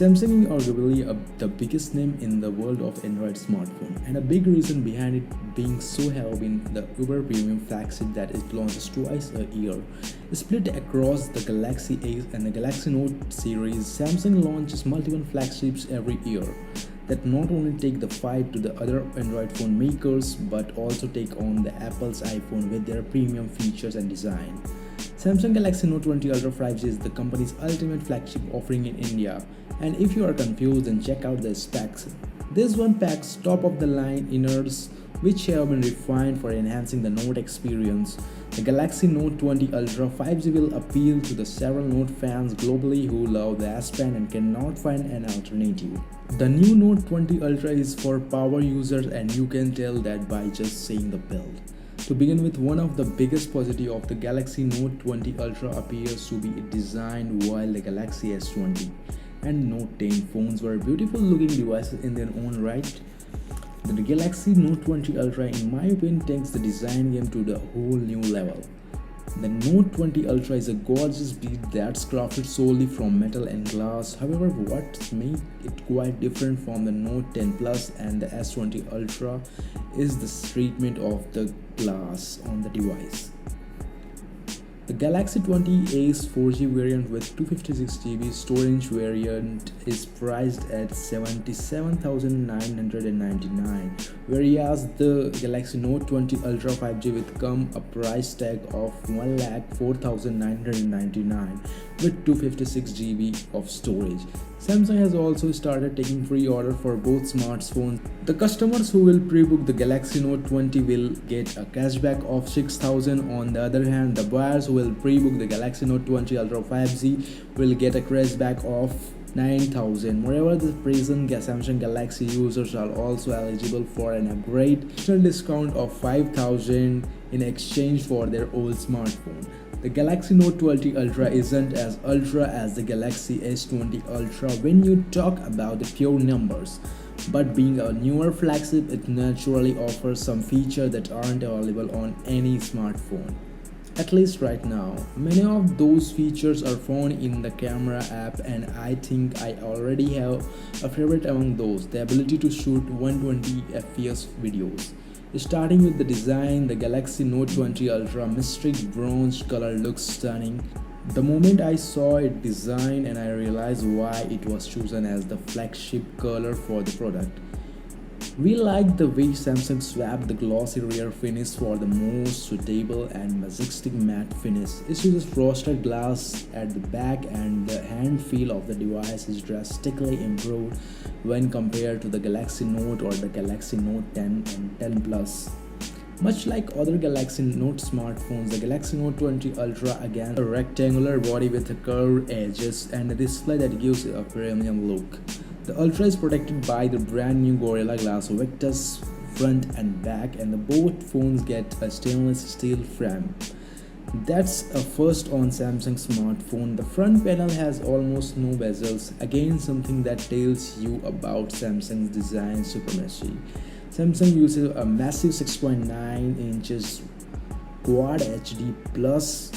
Samsung is arguably the biggest name in the world of Android smartphone, and a big reason behind it being so have been the uber premium flagship that it launches twice a year. Split across the Galaxy Ace and the Galaxy Note series, Samsung launches multiple flagships every year that not only take the fight to the other Android phone makers but also take on the Apple's iPhone with their premium features and design. Samsung Galaxy Note 20 Ultra 5G is the company's ultimate flagship offering in India, and if you are confused, then check out the specs. This one packs top-of-the-line inners which have been refined for enhancing the Note experience. The Galaxy Note 20 Ultra 5G will appeal to the several Note fans globally who love the S Pen and cannot find an alternative. The new Note 20 Ultra is for power users, and you can tell that by just seeing the build. To begin with, one of the biggest positives of the Galaxy Note 20 Ultra appears to be its design. While the Galaxy S20 and Note 10 phones were beautiful looking devices in their own right, the Galaxy Note 20 Ultra in my opinion takes the design game to the whole new level. The Note 20 Ultra is a gorgeous beast that's crafted solely from metal and glass. However, what makes it quite different from the Note 10 Plus and the S20 Ultra is the treatment of the glass on the device. The Galaxy 20 Ace 4G variant with 256GB storage variant is priced at 77,999, whereas the Galaxy Note 20 Ultra 5G with come a price tag of 1,04,999 with 256GB of storage. Samsung has also started taking pre-order for both smartphones. The customers who will pre-book the Galaxy Note 20 will get a cashback of 6,000. On the other hand, the buyers who will pre-book the Galaxy Note 20 Ultra 5G will get a cashback of 9,000. Moreover, the present Samsung Galaxy users are also eligible for an additional discount of 5,000 in exchange for their old smartphone. The Galaxy Note 20 Ultra isn't as ultra as the Galaxy S20 Ultra when you talk about the pure numbers, but being a newer flagship, it naturally offers some features that aren't available on any smartphone. At least right now, many of those features are found in the camera app, and I think I already have a favorite among those: the ability to shoot 120fps videos. Starting with the design, the Galaxy Note 20 Ultra mystic bronze color looks stunning. The moment I saw it design, and I realized why it was chosen as the flagship color for the product. We like the way Samsung swapped the glossy rear finish for the more suitable and majestic matte finish. It uses frosted glass at the back, and the hand feel of the device is drastically improved when compared to the Galaxy Note or the Galaxy Note 10 and 10 Plus. Much like other Galaxy Note smartphones, the Galaxy Note 20 Ultra again a rectangular body with curved edges and a display that gives it a premium look. The Ultra is protected by the brand new Gorilla Glass Victus front and back, and both phones get a stainless steel frame. That's a first on Samsung smartphone. The front panel has almost no bezels, again something that tells you about Samsung's design supremacy. Samsung uses a massive 6.9 inches Quad HD Plus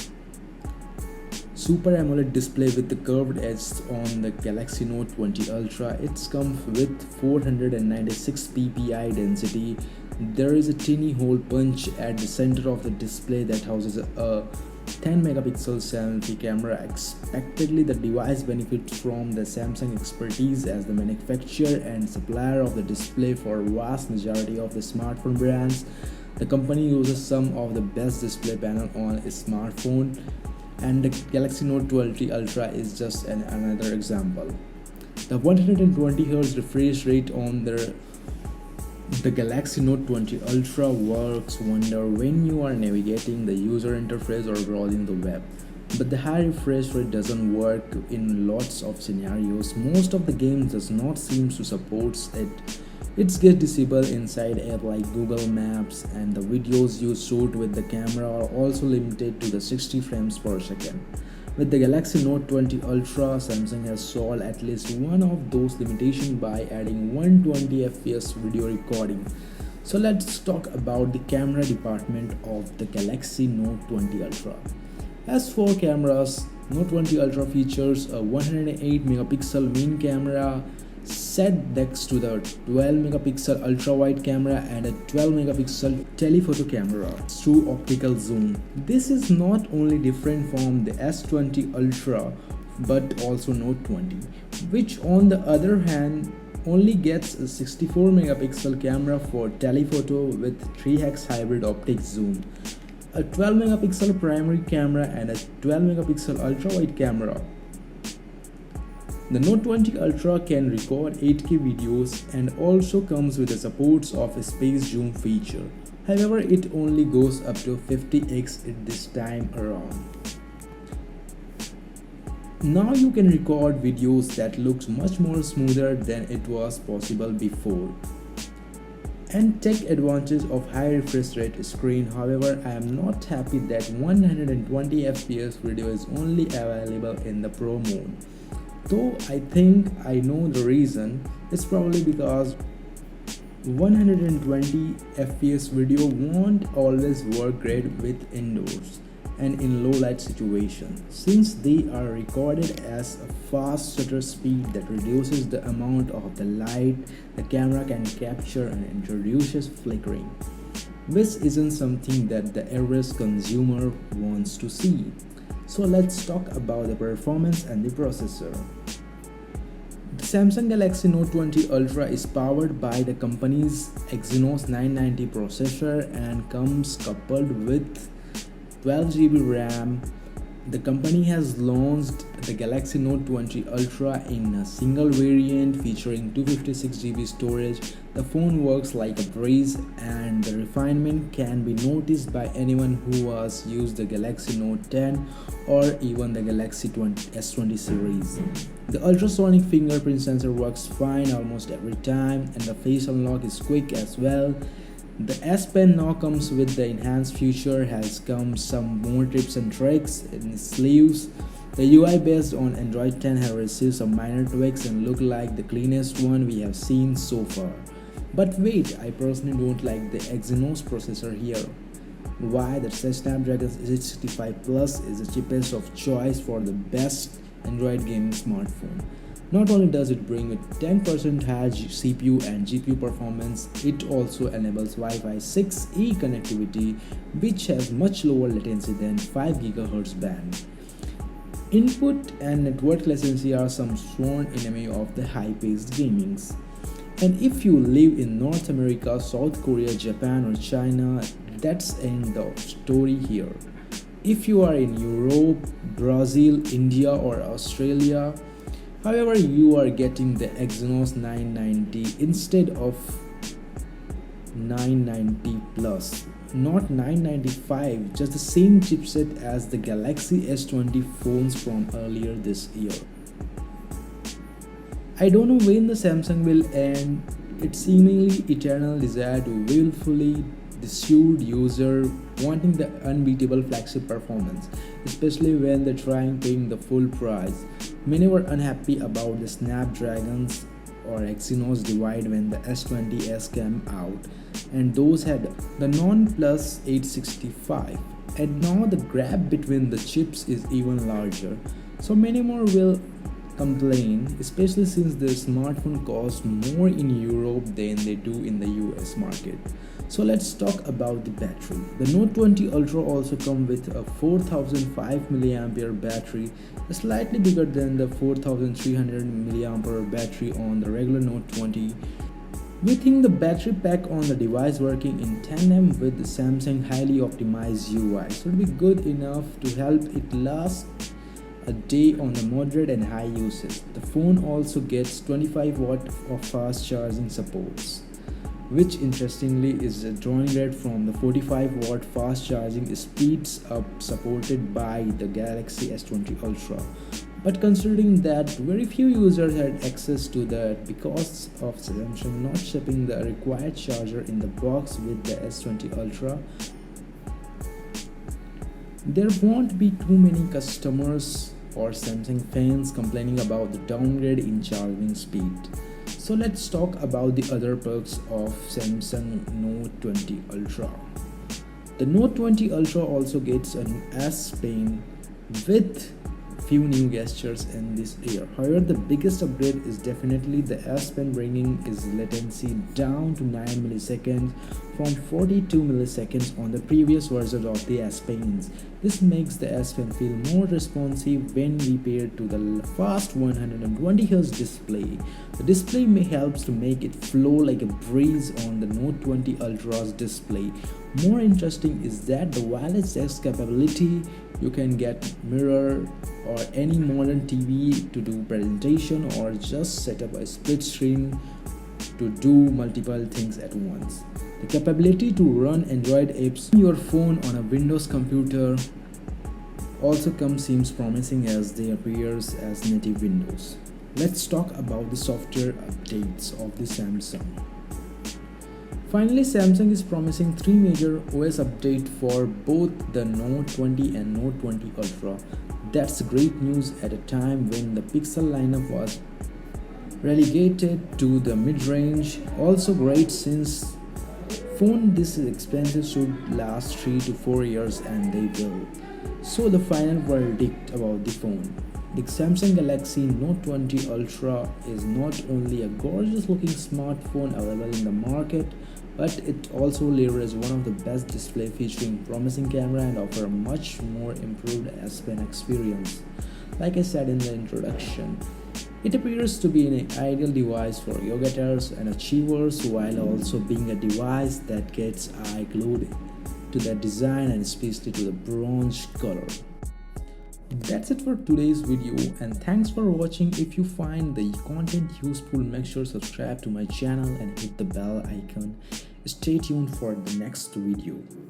Super AMOLED display with the curved edges on the Galaxy Note 20 Ultra. It comes with 496 ppi density. There is a teeny hole punch at the center of the display that houses a 10 megapixel selfie camera. Expectedly, the device benefits from the Samsung expertise as the manufacturer and supplier of the display for vast majority of the smartphone brands. The company uses some of the best display panel on a smartphone, and the Galaxy Note 20 Ultra is just another example. The 120Hz refresh rate on the Galaxy Note 20 Ultra works wonder when you are navigating the user interface or browsing the web. But the high refresh rate doesn't work in lots of scenarios. Most of the games does not seem to support it. It gets disabled inside app like Google Maps, and the videos you shoot with the camera are also limited to the 60 frames per second. With the Galaxy Note 20 Ultra, Samsung has solved at least one of those limitations by adding 120fps video recording. So let's talk about the camera department of the Galaxy Note 20 Ultra. As for cameras, Note 20 Ultra features a 108 megapixel main camera set next to the 12 megapixel ultra wide camera and a 12 megapixel telephoto camera through optical zoom. This is not only different from the S20 Ultra but also Note 20, which on the other hand only gets a 64 megapixel camera for telephoto with 3x hybrid optic zoom, a 12 megapixel primary camera and a 12 megapixel ultra wide camera. The Note 20 Ultra can record 8K videos and also comes with the supports of a space zoom feature. However, it only goes up to 50x at this time around. Now you can record videos that looks much more smoother than it was possible before and take advantage of high refresh rate screen. However, I am not happy that 120 fps video is only available in the Pro mode. Though I think I know the reason. It's probably because 120 fps video won't always work great with indoors and in low light situations, since they are recorded as a fast shutter speed that reduces the amount of the light the camera can capture and introduces flickering, which isn't something that the average consumer wants to see. So let's talk about the performance and the processor. The Samsung Galaxy Note 20 Ultra is powered by the company's Exynos 990 processor and comes coupled with 12GB RAM. The company has launched the Galaxy Note 20 Ultra in a single variant featuring 256GB storage. The phone works like a breeze and the refinement can be noticed by anyone who has used the Galaxy Note 10 or even the Galaxy S20 series. The ultrasonic fingerprint sensor works fine almost every time and the face unlock is quick as well. The S Pen now comes with the enhanced feature, has come some more tips and tricks in its sleeves. The UI based on Android 10 have received some minor tweaks and look like the cleanest one we have seen so far. But wait, I personally don't like the Exynos processor here. Why? The Snapdragon 865 Plus is the cheapest of choice for the best Android gaming smartphone. Not only does it bring a 10% higher CPU and GPU performance, it also enables Wi-Fi 6E connectivity, which has much lower latency than 5 GHz band. Input and network latency are some sworn enemy of the high-paced gamings. And if you live in North America, South Korea, Japan or China, that's end of story here. If you are in Europe, Brazil, India or Australia, however, you are getting the Exynos 990 instead of 990 Plus, not 995, just the same chipset as the Galaxy S20 phones from earlier this year. I don't know when the Samsung will end its seemingly eternal desire to willfully dissuade user wanting the unbeatable flagship performance, especially when they're trying paying the full price. Many were unhappy about the Snapdragons or Exynos divide when the S20s came out, and those had the non-plus 865, and now the gap between the chips is even larger. So many more will complain, especially since the smartphone costs more in Europe than they do in the US market. So let's talk about the battery. The Note 20 Ultra also comes with a 4005 mAh battery, slightly bigger than the 4300 mAh battery on the regular Note 20. We think the battery pack on the device working in tandem with the Samsung highly optimized UI should be good enough to help it last a day on the moderate and high usage. The phone also gets 25 watt of fast charging supports, which interestingly is a downgrade from the 45 watt fast charging speeds up supported by the Galaxy S20 Ultra. But considering that very few users had access to that because of Samsung not shipping the required charger in the box with the S20 Ultra, there won't be too many customers or Samsung fans complaining about the downgrade in charging speed. So let's talk about the other perks of Samsung Note 20 Ultra. The Note 20 Ultra also gets an S Pen with few new gestures in this year. However, the biggest upgrade is definitely the S Pen, bringing its latency down to 9 milliseconds from 42 milliseconds on the previous version of the S Pens. This makes the S Pen feel more responsive when compared to the fast 120Hz display. The display helps to make it flow like a breeze on the Note 20 Ultra's display. More interesting is that the wireless text capability. You can get mirror or any modern TV to do presentation, or just set up a split screen to do multiple things at once. The capability to run Android apps on your phone on a Windows computer also seems promising as they appear as native Windows. Let's talk about the software updates of the Samsung. Finally, Samsung is promising 3 major OS updates for both the Note 20 and Note 20 Ultra. That's great news at a time when the Pixel lineup was relegated to the mid-range. Also great since phone this expensive should last 3 to 4 years, and they will. So the final verdict about the phone. The Samsung Galaxy Note 20 Ultra is not only a gorgeous looking smartphone available in the market, but it also leverages one of the best display featuring promising camera and offer a much more improved S Pen experience. Like I said in the introduction, it appears to be an ideal device for go-getters and achievers, while also being a device that gets eye glued to the design and especially to the bronze color. That's it for today's video, and thanks for watching. If you find the content useful, make sure to subscribe to my channel and hit the bell icon. Stay tuned for the next video.